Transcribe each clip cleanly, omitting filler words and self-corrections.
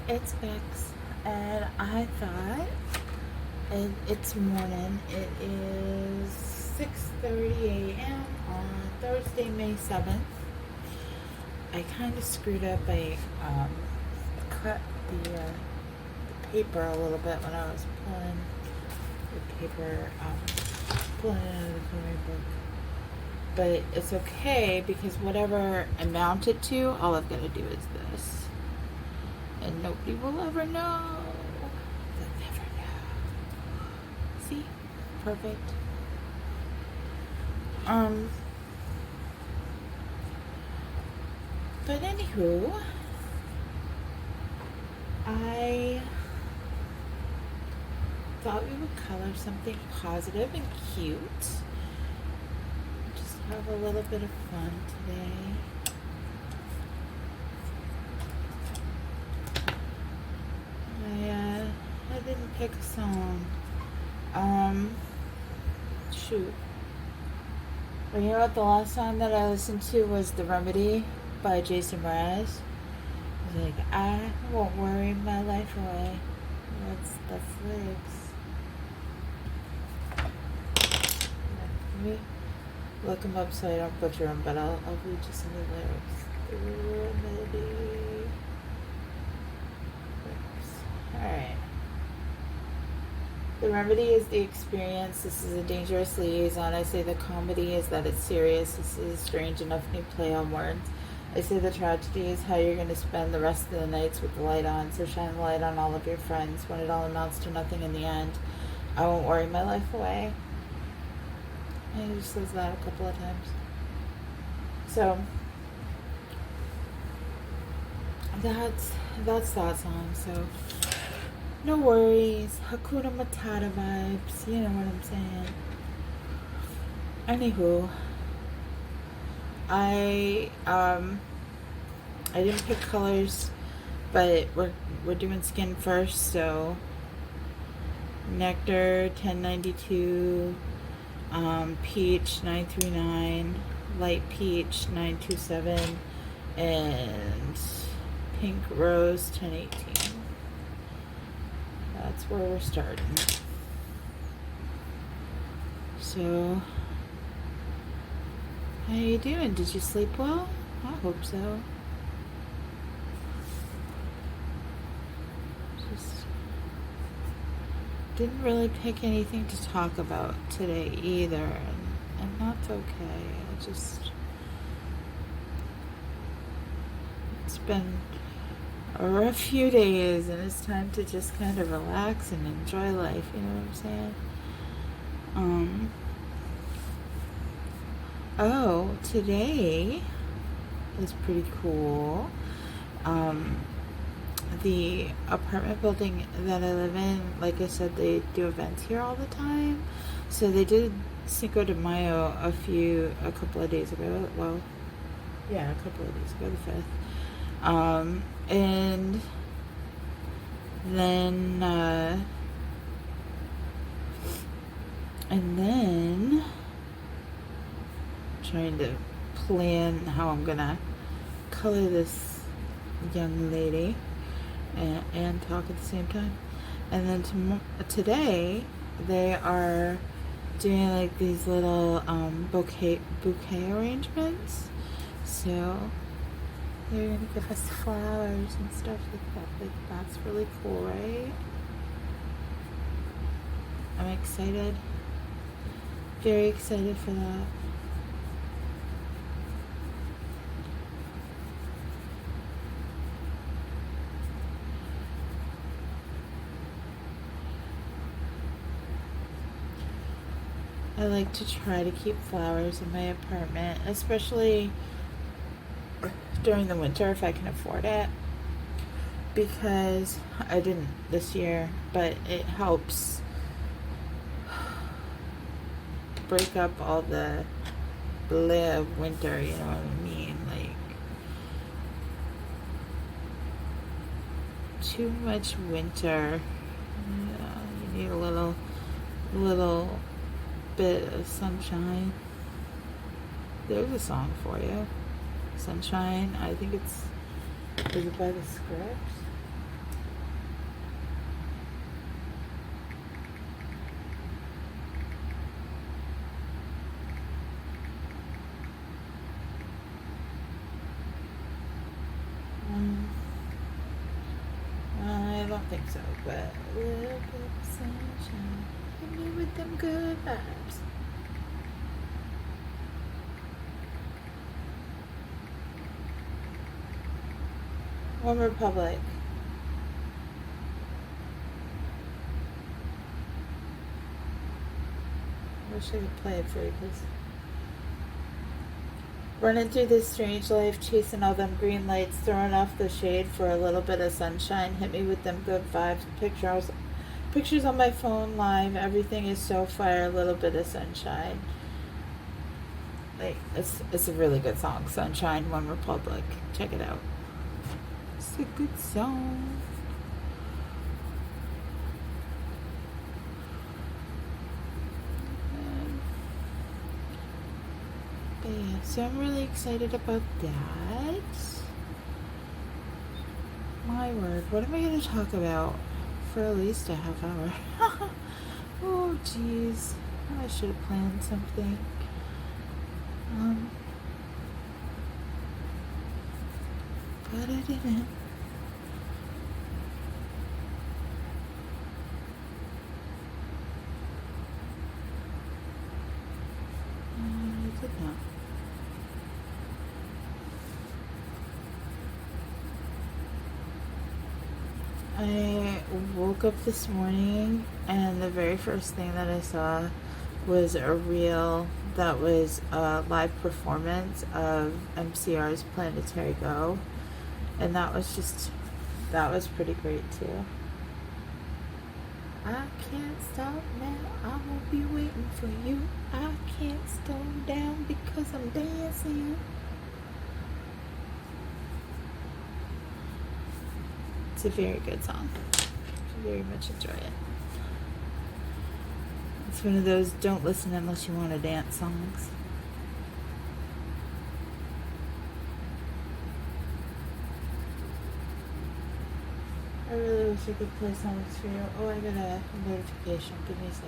It's Bex, and I thought it's morning. It is 6:30 a.m. on Thursday, May 7th. I kind of screwed up. I cut the paper a little bit when I was pulling the paper, pulling it out of the coloring book. But it's okay because whatever I mount it to, all I've got to do is this. And nobody will ever know. They'll never know. See? Perfect. But anywho, I thought we would color something positive and cute. Just have a little bit of fun today. I didn't pick a song. Shoot. Well, you know what? The last song that I listened to was The Remedy by Jason Mraz. It was like, I won't worry my life away. That's lyrics. Let me look them up so I don't butcher them, but I'll read you some of the lyrics. The Remedy. Alright. The remedy is the experience. This is a dangerous liaison. I say the comedy is that it's serious. This is a strange enough new play on words. I say the tragedy is how you're going to spend the rest of the nights with the light on. So shine the light on all of your friends when it all amounts to nothing in the end. I won't worry my life away. And he just says that a couple of times. So that's that song. So no worries, Hakuna Matata vibes, you know what I'm saying. Anywho, I didn't pick colors, but we're doing skin first, so Nectar 1092, Peach 939, Light Peach 927, and Pink Rose 1018. That's where we're starting. So, how you doing? Did you sleep well? I hope so. Just didn't really pick anything to talk about today either, and that's okay. It's been a rough few days, and it's time to just kind of relax and enjoy life, you know what I'm saying? Today is pretty cool. The apartment building that I live in, like I said, they do events here all the time. So they did Cinco de Mayo a couple of days ago. Well, yeah, a couple of days ago, the 5th. And then trying to plan how I'm gonna color this young lady and talk at the same time. And then today they are doing like these little bouquet arrangements. So they're gonna give us flowers and stuff like that. Like, that's really cool, right? I'm excited. Very excited for that. I like to try to keep flowers in my apartment, especially during the winter if I can afford it, because I didn't this year, but it helps break up all the bleh of winter, you know what I mean? Like, too much winter. You need a little bit of sunshine. There's a song for you. Sunshine. I think is it by The Script? don't think so, but a little bit of sunshine. Hit me with them good vibes. One Republic. I wish I could play it for you, please. Running through this strange life, chasing all them green lights, throwing off the shade for a little bit of sunshine. Hit me with them good vibes. Pictures on my phone live. Everything is so fire. A little bit of sunshine. Like it's a really good song. Sunshine, One Republic. Check it out. It's a good song. Yeah, so I'm really excited about that. My word, what am I going to talk about for at least a half hour? Oh, jeez. I should have planned something. But I didn't. I did not. I woke up this morning and the very first thing that I saw was a reel that was a live performance of MCR's Planetary Go, and that was pretty great too. I can't stop now, I won't be waiting for you. I can't slow down because I'm dancing. It's a very good song. I very much enjoy it. It's one of those don't listen unless you want to dance songs. I really wish I could play songs for you. Oh, I got a notification. Give me a sec.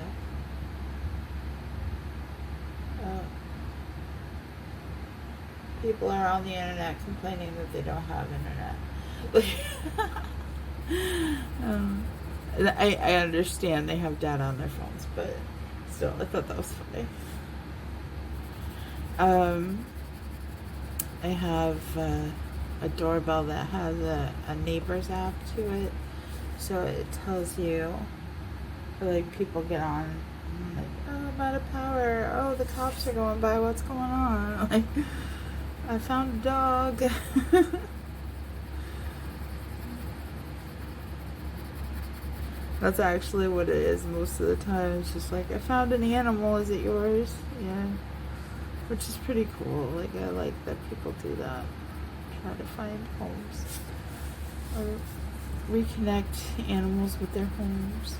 People are on the internet complaining that they don't have internet. I understand they have data on their phones, but still, I thought that was funny. I have a doorbell that has a neighbors app to it, so it tells you, like, people get on, like, oh, I'm out of power, oh, the cops are going by, what's going on? Like, I found a dog. That's actually what it is most of the time. It's just like, I found an animal, is it yours? Yeah. Which is pretty cool. Like, I like that people do that. Try to find homes. Or reconnect animals with their homes.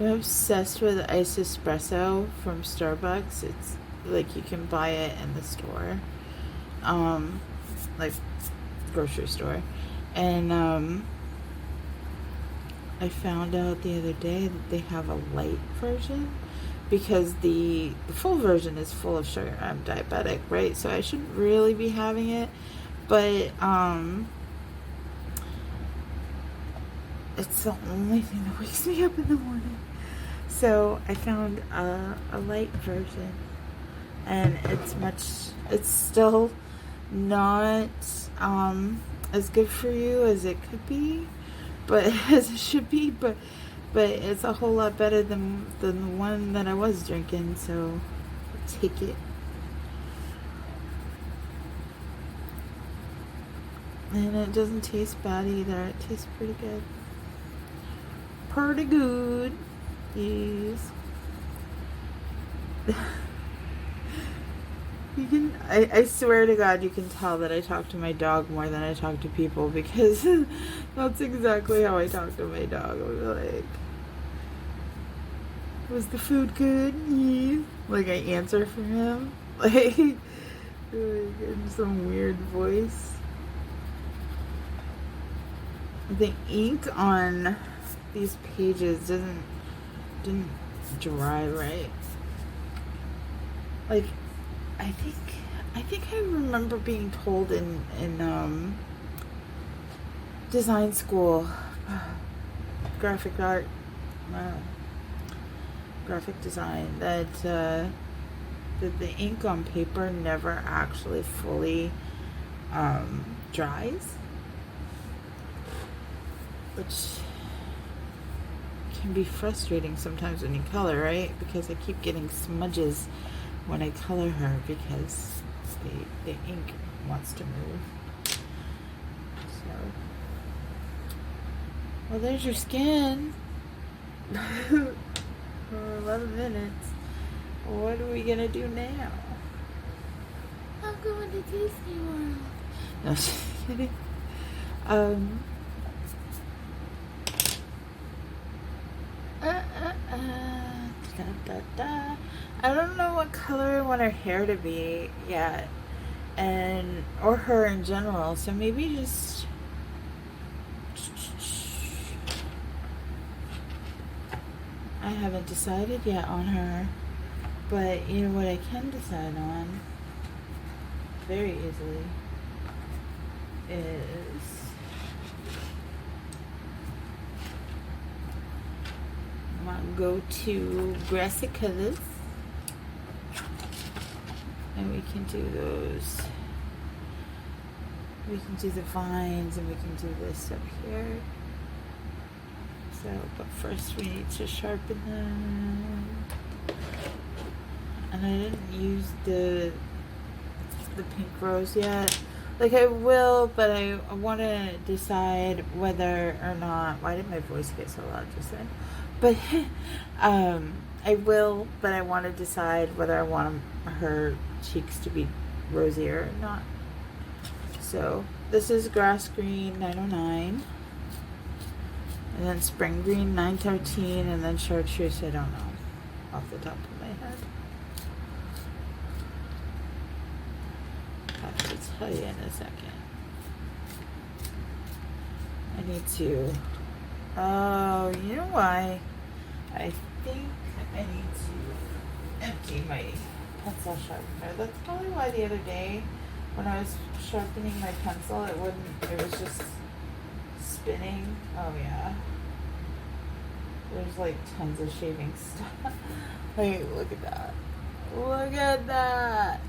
I'm obsessed with iced espresso from Starbucks. It's like you can buy it in the store, like grocery store, and I found out the other day that they have a light version because the full version is full of sugar. I'm diabetic, right? So I shouldn't really be having it, but it's the only thing that wakes me up in the morning. So I found a light version, and it's still not as good for you as it could be, but as it should be, but it's a whole lot better than the one that I was drinking, so I'll take it. And it doesn't taste bad either. It tastes pretty good. Pretty good. Yes. You can, I swear to God, you can tell that I talk to my dog more than I talk to people, because that's exactly how I talk to my dog. I'm like, was the food good? Yeah. Like, I answer for him. Like in some weird voice. The ink on these pages didn't dry right. Like, I think I remember being told in design school, graphic art, graphic design, that the ink on paper never actually fully dries, which can be frustrating sometimes when you color, right? Because I keep getting smudges when I color her because the ink wants to move. So, well, there's your skin. For 11 minutes. What are we gonna do now? I'm going to Disney World. No, just kidding. I don't know what color I want her hair to be yet, or her in general. So maybe just I haven't decided yet on her, but you know what I can decide on very easily is I'm gonna go to Grassy Colors, and we can do those. We can do the vines, and we can do this up here. So, but first we need to sharpen them. And I didn't use the pink rose yet. Like, I will, but I want to decide whether or not. Why did my voice get so loud just then? But I will, but I want to decide whether I want her cheeks to be rosier or not. So this is Grass Green 909, and then Spring Green 913, and then Chartreuse, I don't know off the top of my head. I have to tell you in a second. I need to. Oh, you know why? I think I need to empty my pencil sharpener. That's probably why the other day when I was sharpening my pencil, it was just spinning. Oh yeah. There's like tons of shaving stuff. Like, look at that. Look at that.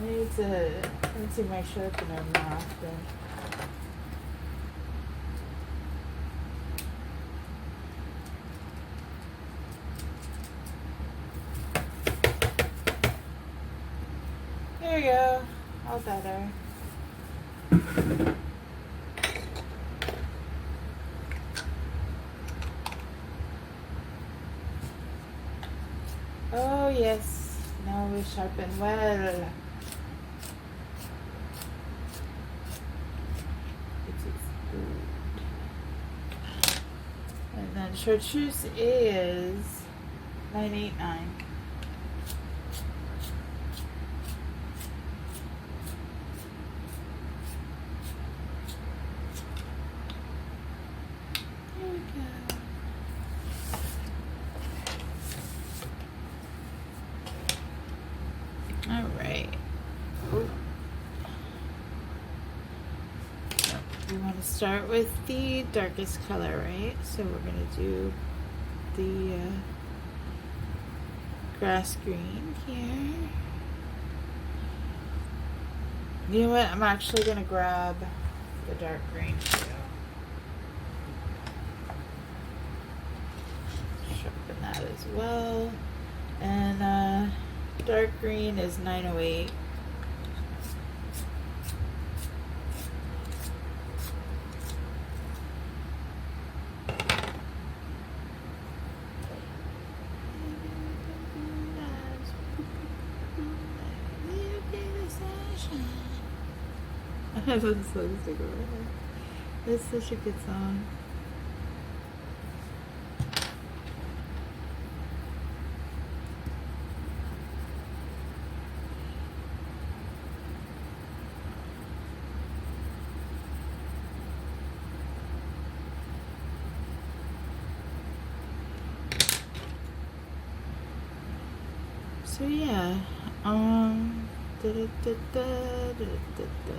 I need to empty my sharpener more often. There you go. All better. Oh yes. Now we sharpen well. It is good. And then Chartreuse is 989. Start with the darkest color, right? So we're going to do the grass green here. You know what? I'm actually going to grab the dark green too. Sharpen that as well. And dark green is 908. I have a song stick over here. It's such a good song. So yeah, da, da, da, da, da, da, da.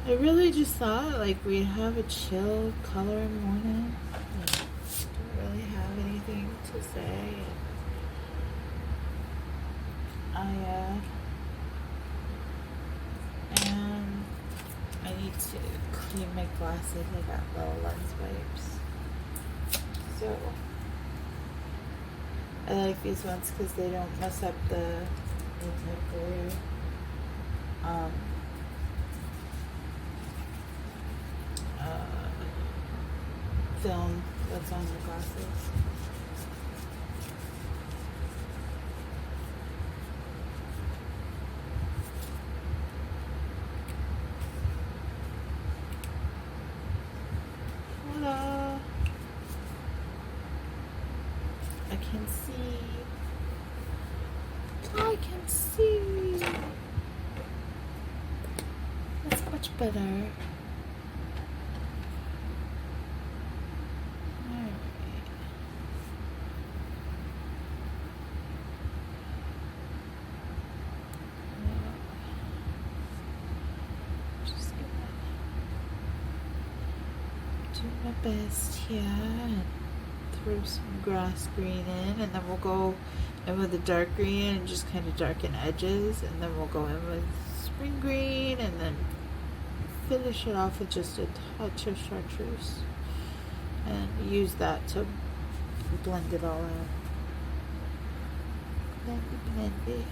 I really just thought like we'd have a chill color morning. Like, don't really have anything to say. And I need to clean my glasses. I got little lens wipes. So I like these ones because they don't mess up the glue. Film that's on the glasses. Voila! I can see. I can see. That's much better. My best here and throw some grass green in, and then we'll go in with the dark green and just kind of darken edges, and then we'll go in with spring green and then finish it off with just a touch of chartreuse and use that to blend it all out. Blend it.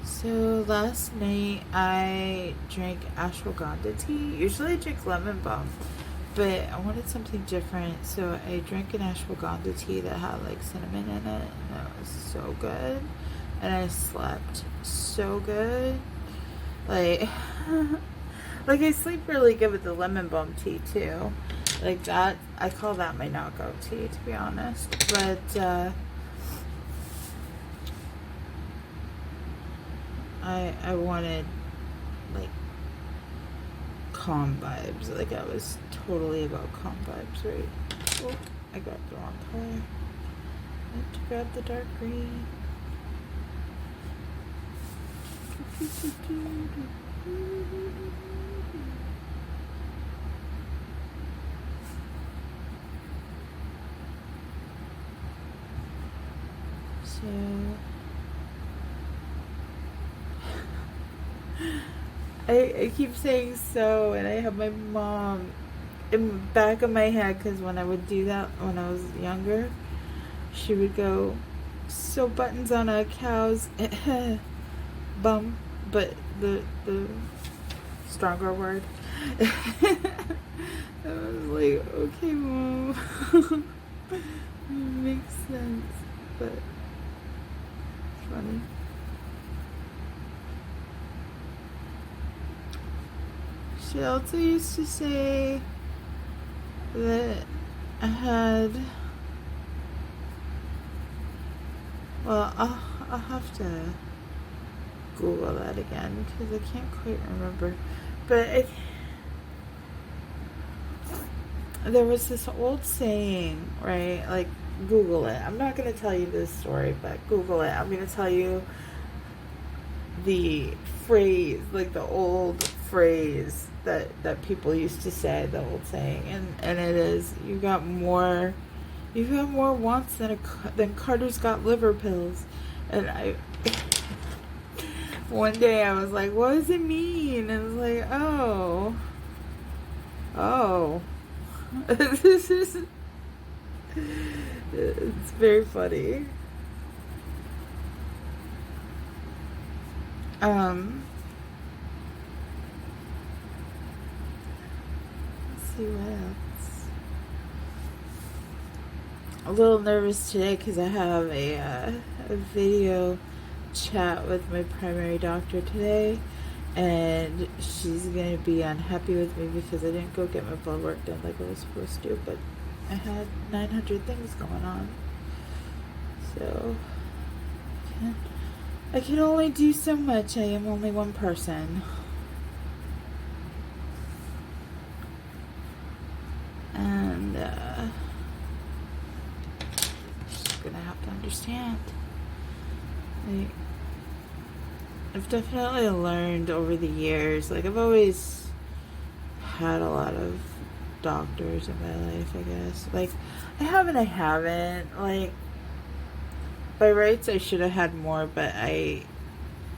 So last night I drank ashwagandha tea. Usually I drink lemon balm, but I wanted something different, so I drank an ashwagandha tea that had like cinnamon in it, and that was so good. And I slept so good. Like, like I sleep really good with the lemon balm tea too. Like that, I call that my knockout tea, to be honest. But I wanted like calm vibes. Like I was totally about calm vibes, right? Oh, I grabbed the wrong color. I have to grab the dark green. So I keep saying so, and I have my mom in the back of my head, because when I would do that when I was younger, she would go, sew buttons on a cow's bum, but the stronger word. I was like, okay, Mom. Makes sense, but it's funny. She also used to say that I had, well, I'll have to Google that again because I can't quite remember. But there was this old saying, right? Like, Google it. I'm not going to tell you this story, but Google it. I'm going to tell you the phrase, like the old phrase that people used to say, the old saying, and it is, you got more wants than Carter's got liver pills. And one day I was like, what does it mean? And I was like, oh it's very funny. Let's see what else. A little nervous today because I have a video chat with my primary doctor today, and she's gonna be unhappy with me because I didn't go get my blood work done like I was supposed to, but I had 900 things going on, so I can only do so much. I am only one person. understand. Like, I've definitely learned over the years, like, I've always had a lot of doctors in my life, I guess. Like, I haven't. Like, by rights, I should have had more, but I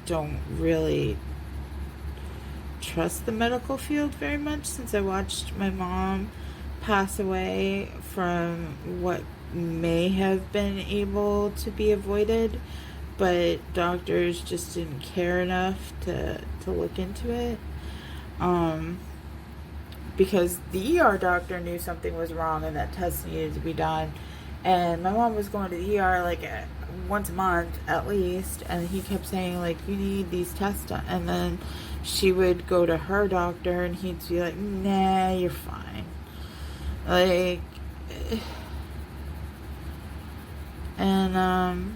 don't really trust the medical field very much since I watched my mom pass away from what may have been able to be avoided, but doctors just didn't care enough to look into it. Because the ER doctor knew something was wrong and that tests needed to be done. And my mom was going to the ER like once a month at least, and he kept saying, like, you need these tests done. And then she would go to her doctor and he'd be like, nah, you're fine. Like, and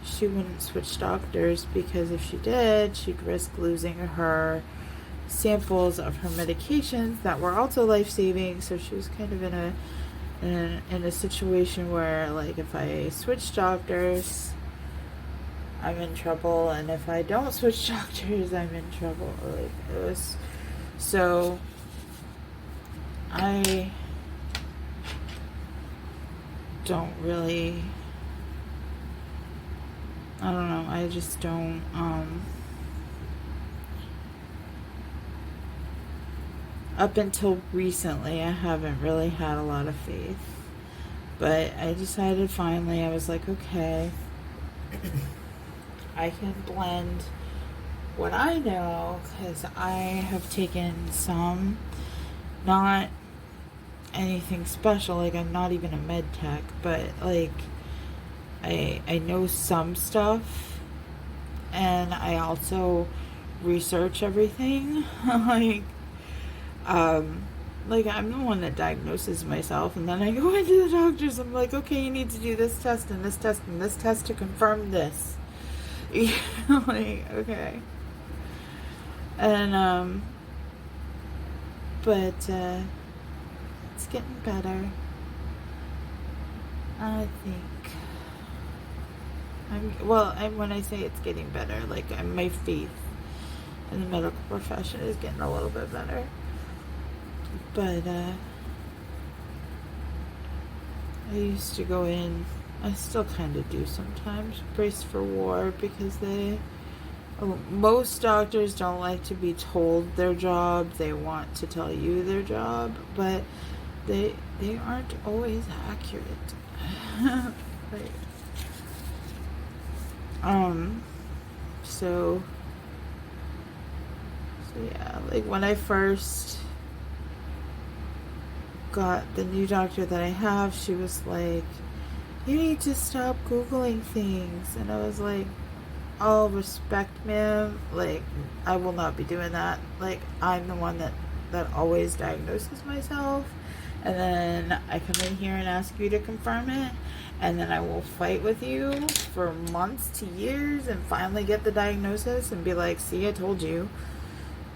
she wouldn't switch doctors because if she did, she'd risk losing her samples of her medications that were also life-saving. So she was kind of in a situation where, like, if I switch doctors, I'm in trouble, and if I don't switch doctors, I'm in trouble. Like, it was so. I don't really. I don't know. I just don't. Up until recently, I haven't really had a lot of faith. But I decided finally, I was like, okay, I can blend what I know, because I have taken some, not anything special, like I'm not even a med tech, but like I know some stuff, and I also research everything. Like I'm the one that diagnoses myself, and then I go into the doctors. I'm like, okay, you need to do this test and this test and this test to confirm this. Like, okay. And but it's getting better. I think. When I say it's getting better, like my faith in the medical profession is getting a little bit better. But I used to go in, I still kind of do sometimes, brace for war, because most doctors don't like to be told their job. They want to tell you their job, but they aren't always accurate. Like, so yeah, like when I first got the new doctor that I have, she was like, you need to stop Googling things. And I was like, oh, respect, ma'am. Like, I will not be doing that. Like, I'm the one that always diagnoses myself. And then I come in here and ask you to confirm it. And then I will fight with you for months to years and finally get the diagnosis and be like, see, I told you.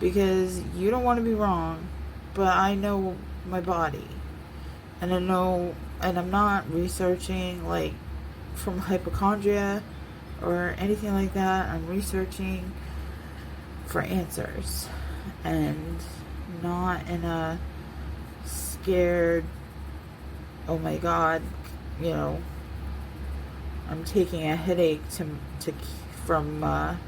Because you don't want to be wrong. But I know my body, and I know, and I'm not researching like from hypochondria or anything like that. I'm researching for answers, and not in a scared, oh my god, you know, I'm taking a headache from a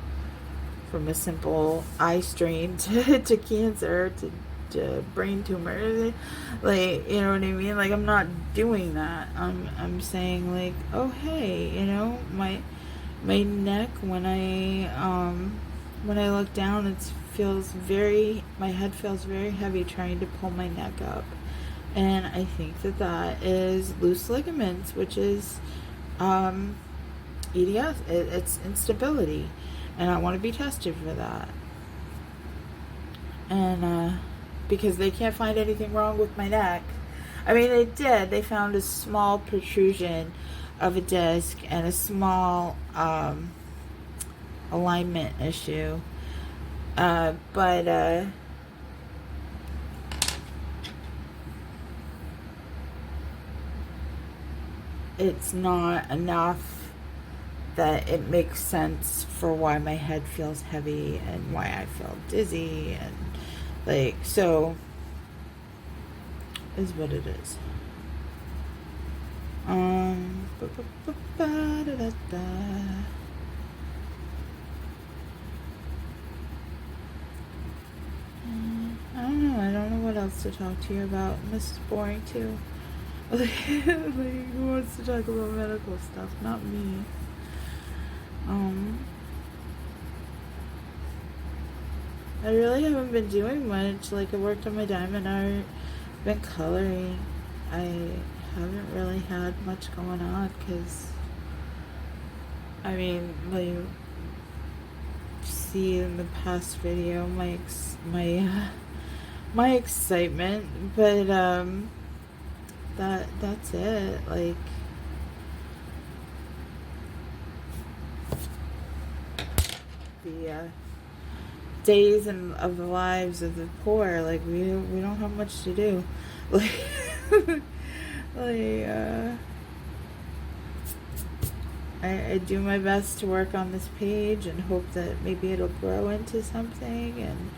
simple eye strain to cancer to brain tumor. Like, you know what I mean? Like, I'm not doing that. I'm saying, like, oh hey, you know, my neck, when I look down, my head feels very heavy trying to pull my neck up, and I think that is loose ligaments, which is EDS. It's instability, and I want to be tested for that. And because they can't find anything wrong with my neck. I mean, they did. They found a small protrusion of a disc and a small alignment issue. But it's not enough that it makes sense for why my head feels heavy and why I feel dizzy, and like, so is what it is. I don't know. I don't know what else to talk to you about. This is boring too. Like, who wants to talk about medical stuff? Not me. I really haven't been doing much. Like, I worked on my diamond art, been coloring. I haven't really had much going on because, I mean, like, see in the past video my excitement, but that's it. Like, the days of the lives of the poor, like, we don't have much to do. Like, like, I do my best to work on this page and hope that maybe it'll grow into something, and,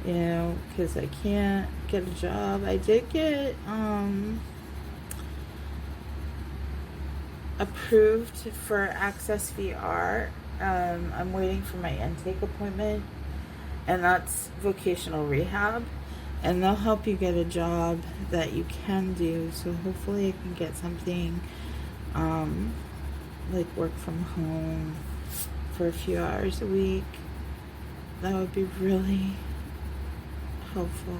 you know, because I can't get a job. I did get approved for Access VR. I'm waiting for my intake appointment, and that's vocational rehab, and they'll help you get a job that you can do. So hopefully I can get something like work from home for a few hours a week. That would be really helpful.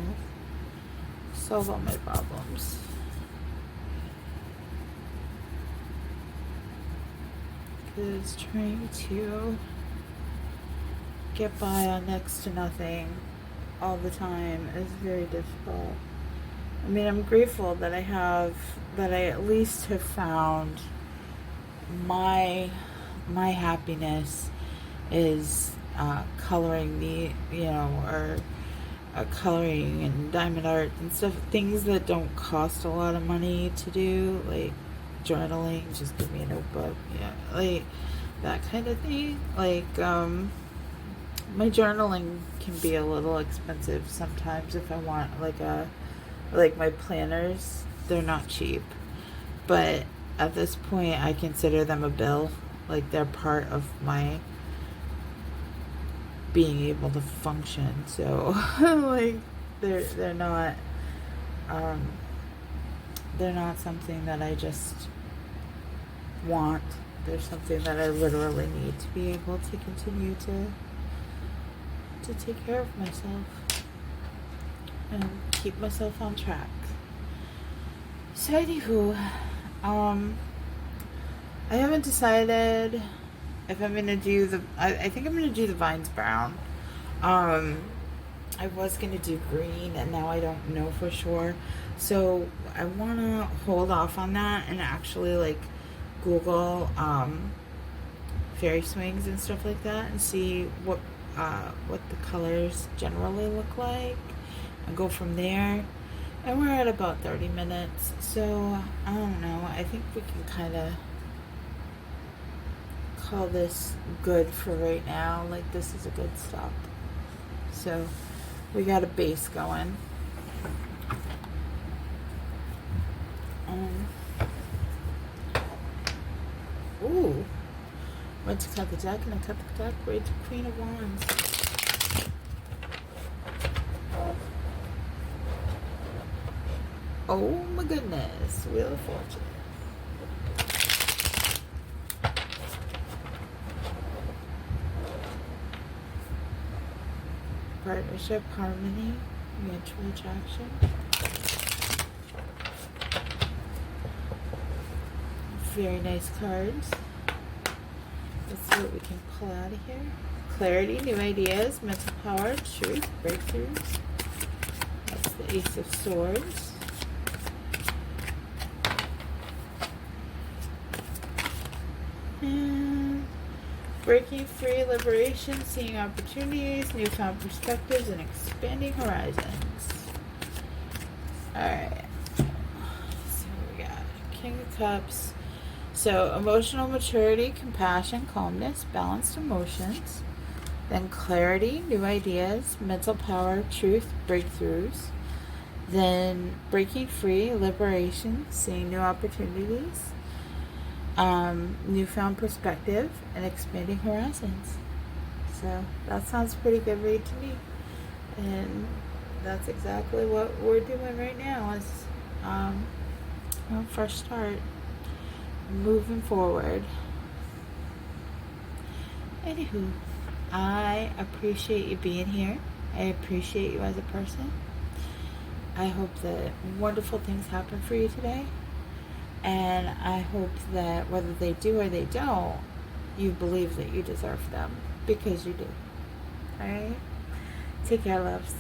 Solve all my problems. Because trying to get by on next to nothing all the time is very difficult. I mean, I'm grateful that I at least have found my happiness is coloring or coloring and diamond art and stuff, things that don't cost a lot of money to do, like journaling. Just give me a notebook, like that kind of thing. Like, my journaling can be a little expensive sometimes if I want like my planners, they're not cheap, but at this point I consider them a bill. Like, they're part of my being able to function. So like, they're not something that I just want. They're something that I literally need to be able to continue to take care of myself and keep myself on track. So anywho, I haven't decided if I'm gonna do I think I'm gonna do the vines brown. I was gonna do green, and now I don't know for sure. So I wanna hold off on that and actually like Google fairy swings and stuff like that, and see what the colors generally look like, and go from there. And we're at about 30 minutes, so I don't know. I think we can kind of call this good for right now. Like, this is a good stop. So we got a base going. Ooh, went to cut the deck, and I cut the deck right to Queen of Wands. Oh my goodness, Wheel of Fortune. Partnership, harmony, mutual attraction. Very nice cards. Let's see what we can pull out of here. Clarity, new ideas, mental power, truth, breakthroughs. That's the Ace of Swords. And breaking free, liberation, seeing opportunities, newfound perspectives, and expanding horizons. Alright. So we got King of Cups, So emotional maturity, compassion, calmness, balanced emotions. Then clarity, new ideas, mental power, truth, breakthroughs. Then breaking free, liberation, seeing new opportunities, newfound perspective, and expanding horizons. So that sounds pretty good read to me. And that's exactly what we're doing right now is a fresh start, moving forward. Anywho, I appreciate you being here. I appreciate you as a person. I hope that wonderful things happen for you today. And I hope that whether they do or they don't, you believe that you deserve them because you do. Alright? Take care, loves.